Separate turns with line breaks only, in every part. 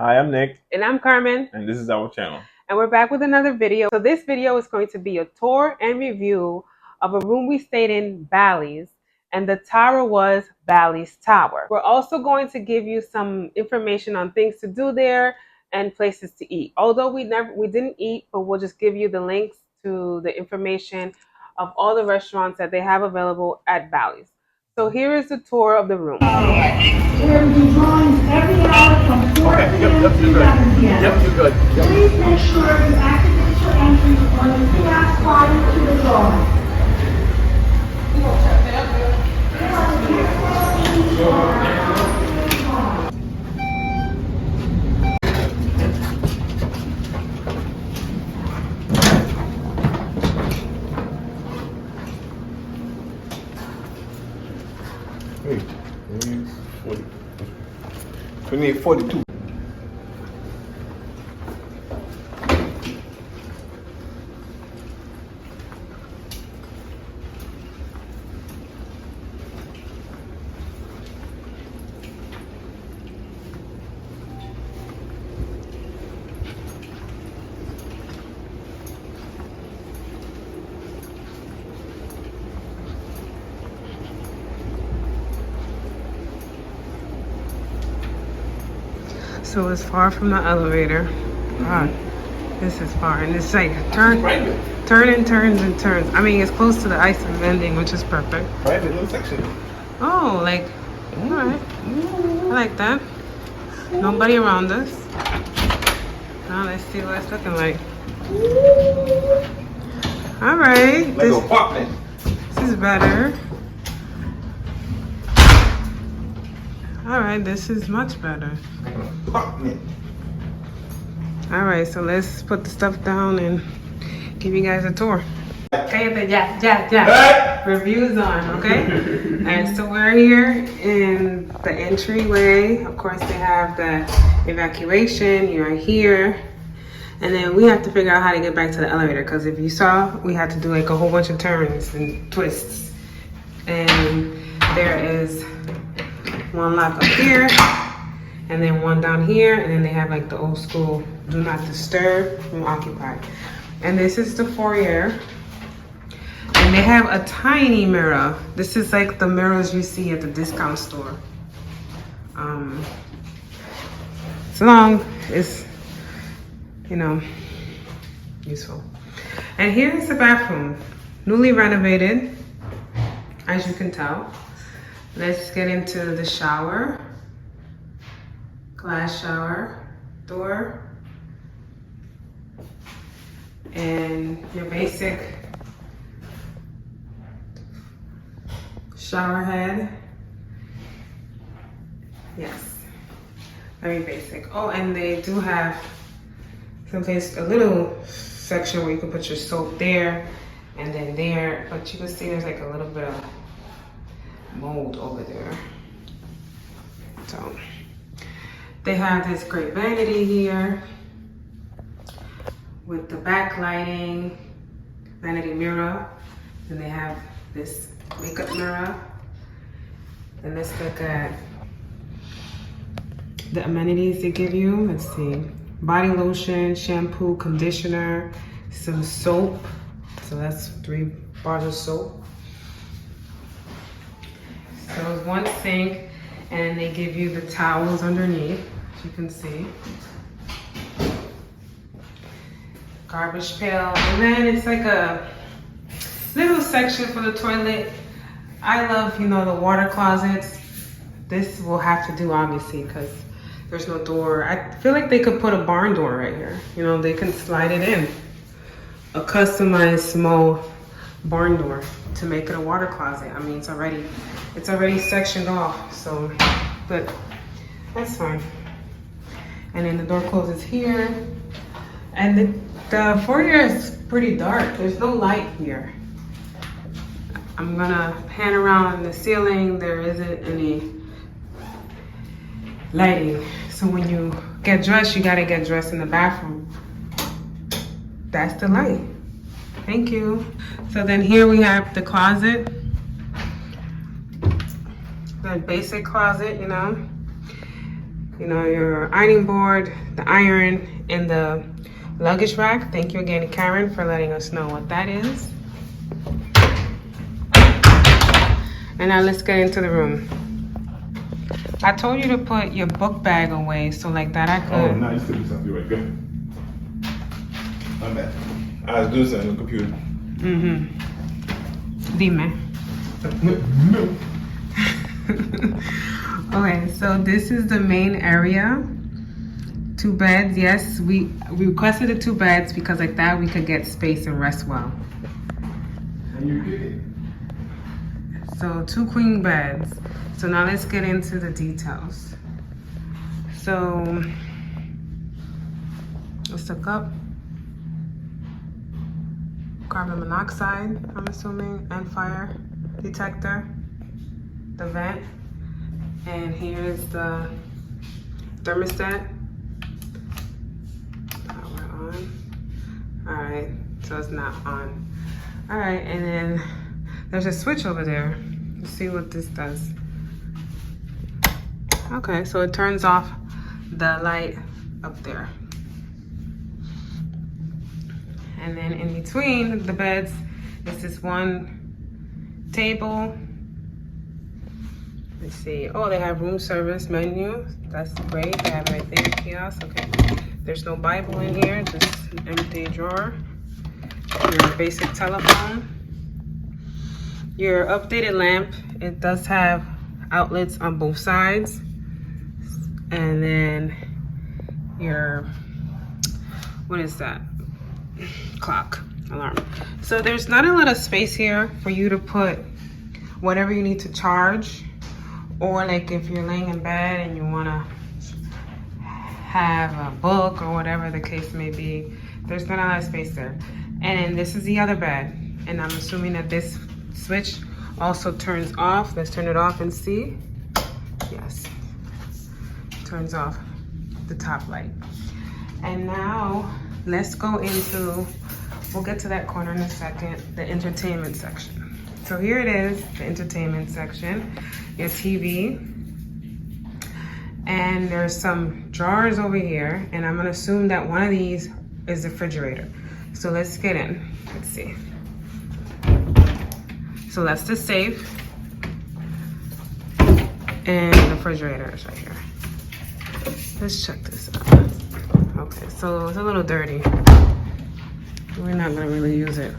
Hi, I'm Nick.
And I'm Carmen.
And this is our channel.
And we're back with another video. So this video is going to be a tour and review of a room we stayed in, Bally's. And the tower was Bally's Tower. We're also going to give you some information on things to do there and places to eat. Although we didn't eat, but we'll just give you the links to the information of all the restaurants that they have available at Bally's. So here is the tour of the room.
There will be drawings every hour from 4 p.m. to 7 p.m.
Yep, you're good. Yep.
Please make sure you activate your entry on the kiosk prior to the drawing.
Wait, 40. We need 42.
So it's far from the elevator. God, this is far. And it's like turn and turns and turns. I mean, it's close to the ice and vending, which is perfect.
Private little section.
Oh, like, all right. I like that. Nobody around us. Now let's see what it's looking like. All right.
Like an apartment.
This is better. All right, this is much better.
Like an apartment.
All right, so let's put the stuff down and give you guys a tour. Okay, yeah. Reviews on, okay? All right, so we're here in the entryway. Of course, they have the evacuation. You're here. And then we have to figure out how to get back to the elevator because if you saw, we had to do like a whole bunch of turns and twists. And there is one lock up here and then one down here, and then they have like the old school do not disturb from occupied. And this is the foyer, and they have a tiny mirror. This is like the mirrors you see at the discount store. So long it's, you know, useful. And here's the bathroom, newly renovated, as you can tell. Let's get into the shower. Glass shower door. And your basic shower head. Yes, very basic. Oh, and they do have someplace, a little section where you can put your soap there and then there, but you can see there's like a little bit of mold over there. So they have this great vanity here with the backlighting, vanity mirror, and they have this makeup mirror. And let's look at the amenities they give you. Let's see, body lotion, shampoo, conditioner, some soap. So that's 3 bars of soap. So it's one sink, and they give you the towels underneath, as you can see. Garbage pail, and then it's like a little section for the toilet. I love, you know, the water closets. This will have to do, obviously, because there's no door. I feel like they could put a barn door right here. You know, they can slide it in. A customized small barn door to make it a water closet. I mean, it's already sectioned off, so, but that's fine. And then the door closes here. And the foyer is pretty dark. There's no light here. I'm gonna pan around the ceiling. There isn't any lighting. So when you get dressed, you gotta get dressed in the bathroom. That's the light. Thank you. So then here we have the closet. The basic closet, you know. you know, your ironing board, the iron, and the luggage rack. Thank you again, Karen, for letting us know what that is. And now let's get into the room. I told you to put your book bag away, so like that I could.
Oh, no, you still do something. Right, good. My bad. I was doing something on the computer.
Dime.
No.
Okay, so this is the main area. 2 beds. Yes, we requested the 2 beds because like that we could get space and rest well.
And you get it.
So 2 queen beds. So now let's get into the details. So let's look up carbon monoxide, I'm assuming, and fire detector, the vent, and here's the thermostat. Power on. All right, so it's not on. All right, and then there's a switch over there. Let's see what this does. Okay, so it turns off the light up there. And then in between the beds is this one table. Let's see. Oh, they have room service menu. That's great. They have everything. Kiosk. Okay. There's no Bible in here. Just an empty drawer. Your basic telephone. Your updated lamp. It does have outlets on both sides. And then your, what is that? Clock alarm. So there's not a lot of space here for you to put whatever you need to charge, or like if you're laying in bed and you want to have a book or whatever the case may be. There's not a lot of space there. And this is the other bed, and I'm assuming that this switch also turns off. Let's turn it off and see. Yes, turns off the top light. And now let's go into, we'll get to that corner in a second, the entertainment section. So here it is, the entertainment section, your TV. And there's some drawers over here, and I'm gonna assume that one of these is the refrigerator. So let's get in, let's see. So that's the safe. And the refrigerator is right here. Let's check this out. Okay, so it's a little dirty. We're not gonna really use it.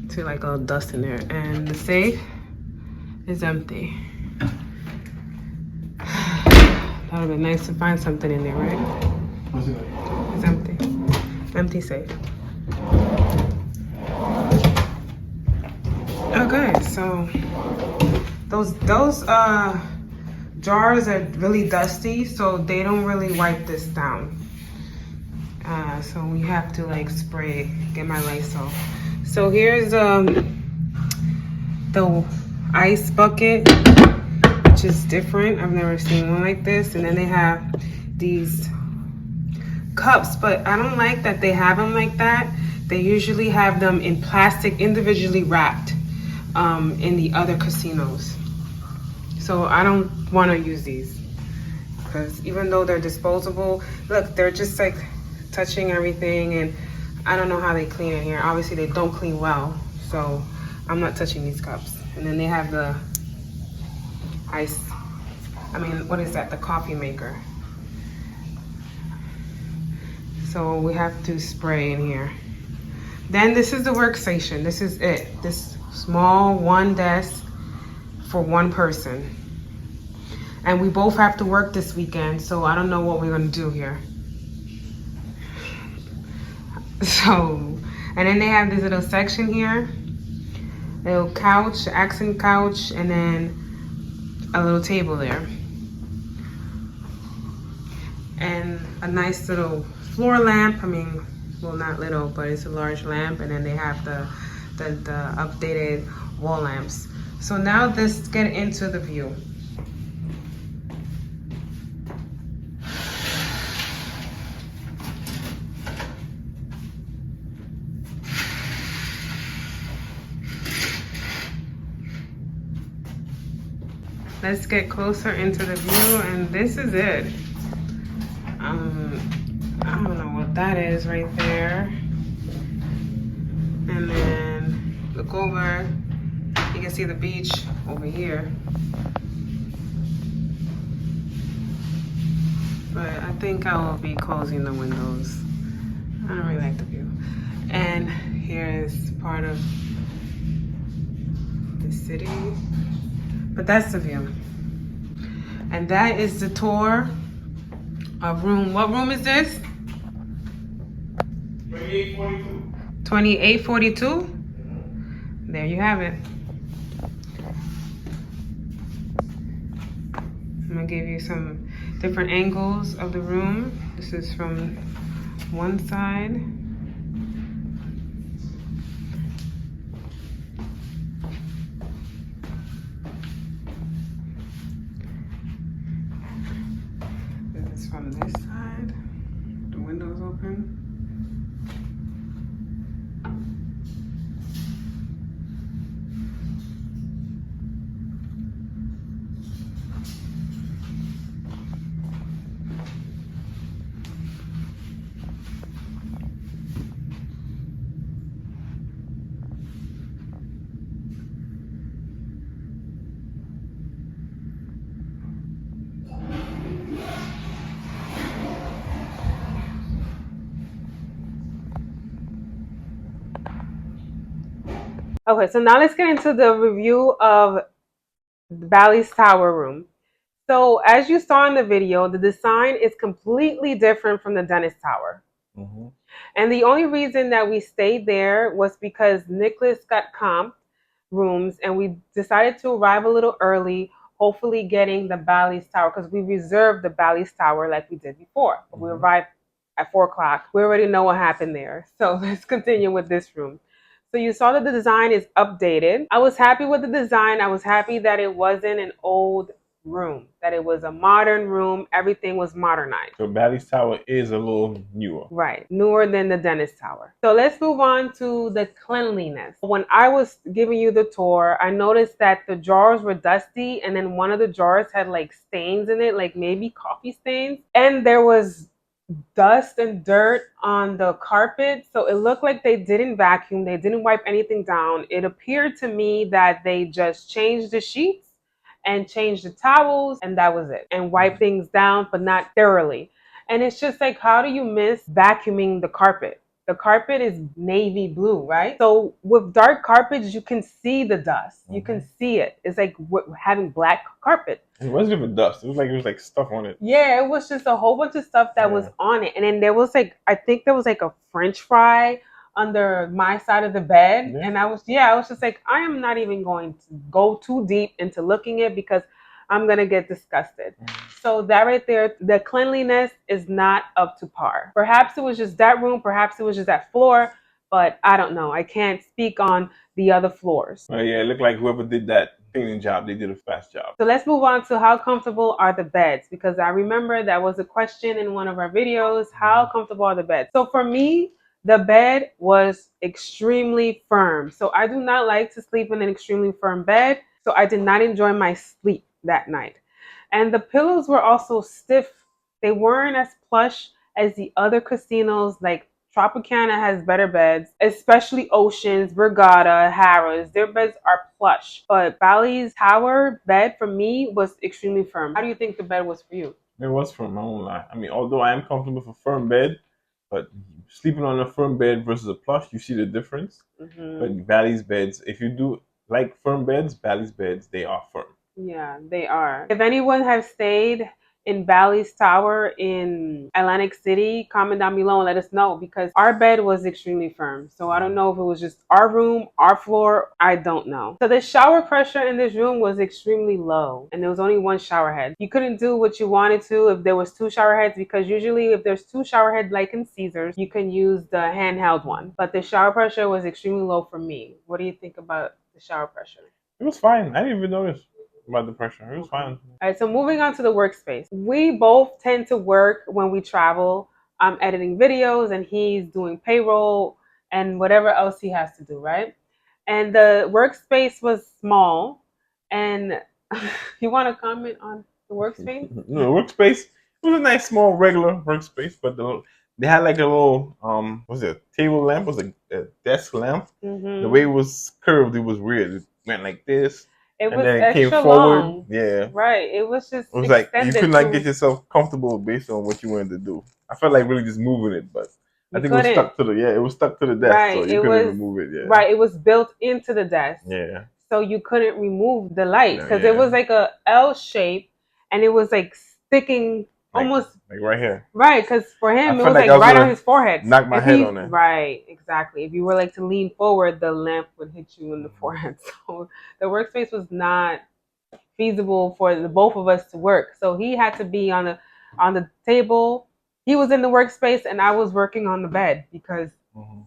See like all dust in there. And the safe is empty. That would be nice to find something in there, right?
What's it like?
It's empty. Empty safe. Okay, so those jars are really dusty, so they don't really wipe this down. So we have to like spray, get my Lysol. So here's the ice bucket, which is different. I've never seen one like this. And then they have these cups, but I don't like that they have them like that. They usually have them in plastic, individually wrapped in the other casinos. So I don't want to use these, because even though they're disposable, look, they're just like touching everything, and I don't know how they clean it here. Obviously they don't clean well, so I'm not touching these cups. And then they have the ice, what is that? The coffee maker. So we have to spray in here. Then this is the workstation. This is it. This small one desk for one person. And we both have to work this weekend, so I don't know what we're gonna do here. So, and then they have this little section here, little couch, accent couch, and then a little table there. And a nice little floor lamp. Well, not little, but it's a large lamp. And then they have the updated wall lamps. So now let's get into the view. let's get closer into the view, and this is it. I don't know what that is right there. And then look over, you can see the beach over here. But I think I will be closing the windows. I don't really like the view. And here is part of the city. But that's the view. And that is the tour of room. What room is this?
2842.
2842? There you have it. I'm gonna give you some different angles of the room. This is from one side. This is from this side. The window's open. Okay, so now let's get into the review of Bally's Tower room. So as you saw in the video, the design is completely different from the Dennis Tower.
Mm-hmm.
And the only reason that we stayed there was because Nicholas got comped rooms and we decided to arrive a little early, hopefully getting the Bally's Tower, because we reserved the Bally's Tower like we did before. Mm-hmm. We arrived at 4 o'clock. We already know what happened there. So let's continue with this room. So you saw that the design is updated. I was happy with the design. I was happy that it wasn't an old room, that it was a modern room. Everything was modernized.
So Bally's Tower is a little newer.
Right, newer than the Dennis Tower. So let's move on to the cleanliness. When I was giving you the tour, I noticed that the jars were dusty, and then one of the jars had like stains in it, like maybe coffee stains. And there was dust and dirt on the carpet, so it looked like they didn't vacuum, they didn't wipe anything down. It appeared to me that they just changed the sheets and changed the towels, and that was it, and wiped things down, but not thoroughly. And it's just like, how do you miss vacuuming the carpet? The carpet is navy blue, right? So with dark carpets, you can see the dust. You can see it. It's like having black carpet.
It wasn't even dust. It was like stuff on it.
Yeah, it was just a whole bunch of stuff that was on it. And then there was like, I think there was like a French fry under my side of the bed. Yeah. And I was just like, I am not even going to go too deep into looking at it because I'm going to get disgusted. So that right there, the cleanliness is not up to par. Perhaps it was just that room. Perhaps it was just that floor. But I don't know. I can't speak on the other floors.
Yeah, it looked like whoever did that cleaning job, they did a fast job.
So let's move on to how comfortable are the beds? Because I remember that was a question in one of our videos. How comfortable are the beds? So for me, the bed was extremely firm. So I do not like to sleep in an extremely firm bed. So I did not enjoy my sleep that night. And the pillows were also stiff. They weren't as plush as the other casinos. Like Tropicana has better beds, especially Oceans, Brigada, Harrah's. Their beds are plush. But Bally's Tower bed for me was extremely firm. How do you think the bed was for you?
It was firm, I won't lie. I mean, although I am comfortable with a firm bed, but sleeping on a firm bed versus a plush, you see the difference. But Bally's beds, if you do like firm beds, Bally's beds, they are firm.
Yeah, they are. If anyone has stayed in Bally's Tower in Atlantic City, comment down below and let us know, because our bed was extremely firm. So I don't know if it was just our room, our floor, I don't know. So the shower pressure in this room was extremely low, and there was only one shower head. You couldn't do what you wanted to if there was 2 shower heads, because usually if there's 2 shower heads like in Caesars, you can use the handheld one. But the shower pressure was extremely low for me. What do you think about the shower pressure?
It was fine. I didn't even notice about the pressure. It was fine.
All right, so moving on to the workspace. We both tend to work when we travel. I'm editing videos and he's doing payroll and whatever else he has to do, right? And the workspace was small, and You want to comment on the workspace?
No, workspace. It was a nice small regular workspace, but they had like a little was it a table lamp? Was it a desk lamp? The way it was curved, it was weird. It went like this,
It
and
was
then it came
extra
forward.
long.
Yeah,
Right. It was just
it was like you
extended
could not
to.
get yourself comfortable based on what you wanted to do. I felt like really just moving it, but I
You
think it was
couldn't.
stuck to the it was stuck to the desk, so
Right.
you
It
couldn't
was
even move it. Yeah,
right. It was built into the desk,
yeah,
so you couldn't remove the light
no,
because it was
yeah,
like a L shape, and it was like sticking
like
almost
like right here.
right. Because for
I
him, it
felt
was
like
like
I was
right on
gonna
his forehead.
knock my
If
head
he
on it.
right, exactly. If you were like to lean forward, the lamp would hit you in the forehead. So the workspace was not feasible for the both of us to work. So he had to be on the table. He was in the workspace, and I was working on the bed because
Mhm.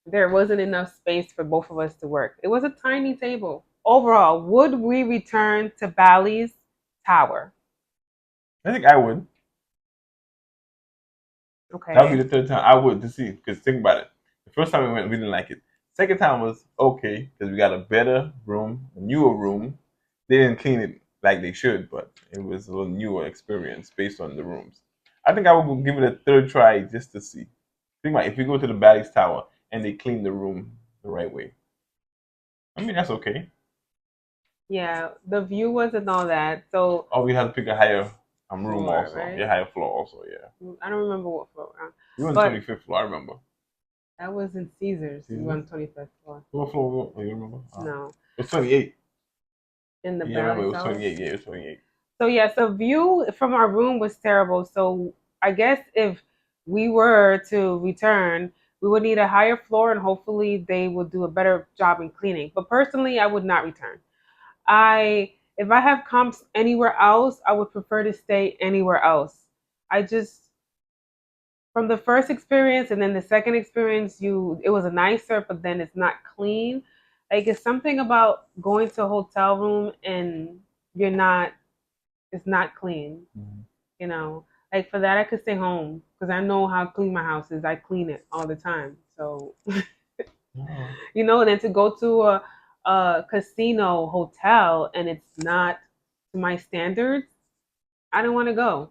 there wasn't enough space for both of us to work. It was a tiny table. Overall, would we return to Bally's Tower?
I think I would. That would be
Okay.
the third time I would to see. Because think about it. The first time we went, we didn't like it. Second time was okay because we got a better room, a newer room. They didn't clean it like they should, but it was a little newer experience based on the rooms. I think I would give it a third try just to see. Think about it, if we go to the Bally's Tower and they clean the room the right way. I mean, that's okay.
Yeah, the view wasn't all that. So
Or we had to pick a higher room
floor,
also. Yeah,
right?
higher floor also. Yeah.
I don't remember what floor,
We were on the
but
25th floor. I remember.
that was in Caesars. We were
Caesars.
on 25th floor.
What floor? Oh, you remember?
No,
It was 28.
in the
Yeah, I remember
Bally's
it was
Tower.
28. Yeah, it was 28.
So yes, the view from our room was terrible. So I guess if we were to return, we would need a higher floor and hopefully they would do a better job in cleaning. But personally, I would not return. I if I have comps anywhere else, I would prefer to stay anywhere else. I just from the first experience and then the second experience, you it was a nicer, but then it's not clean. Like it's something about going to a hotel room and you're not it's not clean.
Mhm.
You know, like for that, I could stay home because I know how clean my house is. I clean it all the time. So,
Oh.
and then to go to a casino hotel and it's not to my standards, I don't want to go.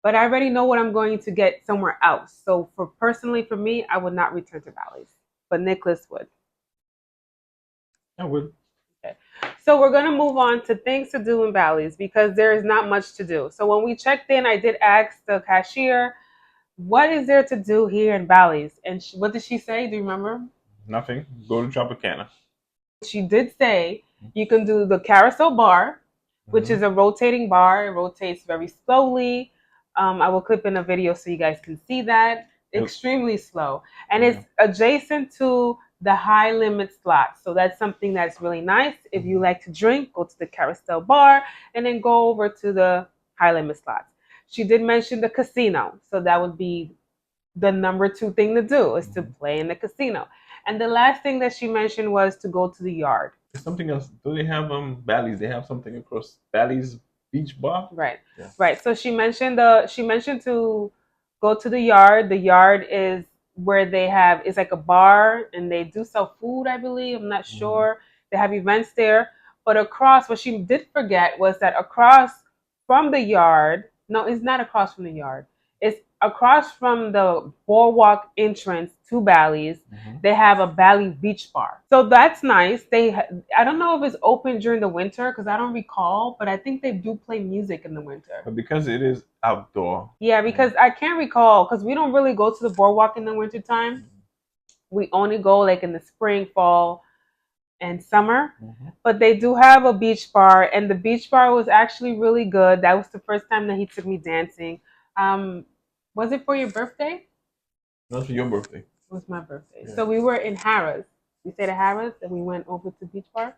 But I already know what I'm going to get somewhere else. So, for personally, for me, I would not return to Bally's, but Nicholas would.
I would.
Okay. So we're gonna move on to things to do in Bally's because there is not much to do. So when we checked in, I did ask the cashier, "What is there to do here in Bally's?" And what did she say? Do you remember?
Nothing. Go to Tropicana.
She did say you can do the carousel bar, which
Mm-hmm.
is a rotating bar. It rotates very slowly. I will clip in a video so you guys can see that. Extremely slow. And
Yeah.
it's adjacent to the high limit slot. So that's something that's really nice. If you like to drink, go to the carousel bar and then go over to the high limit slots. She did mention the casino. So that would be the number two thing to do is to
Mm-hmm.
play in the casino. And the last thing that she mentioned was to go to the yard.
There's something else. Do they have Bally's? They have something across Bally's Beach Bar.
Right.
Yeah.
Right. So she mentioned to go to the yard. The yard is where they have it's like a bar and they do sell food, I believe. I'm not
Mm-hmm.
sure. They have events there. But across what she did forget was that across from the yard, no, it's not across from the yard. It's across from the boardwalk entrance to Bally's.
Mm-hmm.
They have a Bally beach bar. So that's nice. I don't know if it's open during the winter because I don't recall, but I think they do play music in the winter.
But because it is outdoor.
Yeah, because I can't recall because we don't really go to the boardwalk in the winter time. We only go like in the spring, fall, and summer.
Mm-hmm.
But they do have a beach bar, and the beach bar was actually really good. That was the first time that he took me dancing. Um, was it for your birthday?
Not for your birthday.
It was my birthday.
Yeah.
So we were in Harrah's. We stayed at Harrah's, and we went over to beach bar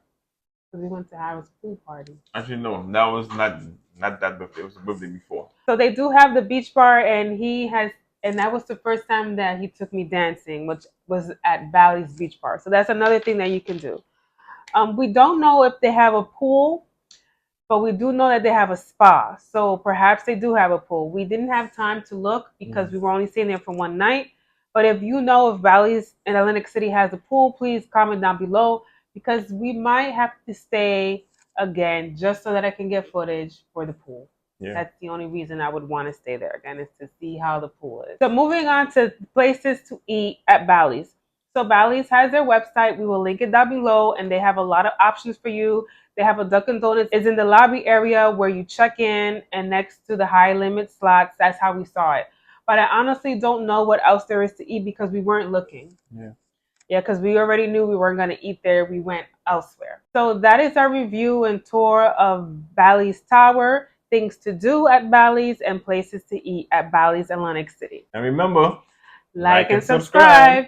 because we went to Harrah's pool party.
Actually, no. That was not that birthday. It was the birthday before.
So they do have the beach bar, and that was the first time that he took me dancing, which was at Bally's Beach Bar. So that's another thing that you can do. We don't know if they have a pool, but we do know that they have a spa. So perhaps they do have a pool. We didn't have time to look because we were only staying there for one night. But if you know if Bally's in Atlantic City has a pool, please comment down below because we might have to stay again, just so that I can get footage for the pool.
Yeah.
That's the only reason I would want to stay there again, is to see how the pool is. So moving on to places to eat at Bally's. So Bally's has their website. We will link it down below, and they have a lot of options for you. They have a Dunkin' Donuts. It's in the lobby area where you check in, and next to the high limit slots. That's how we saw it. But I honestly don't know what else there is to eat because we weren't looking. Yeah, because we already knew we weren't going to eat there. We went elsewhere. So that is our review and tour of Bally's Tower, things to do at Bally's, and places to eat at Bally's Atlantic City.
And remember,
Like and subscribe.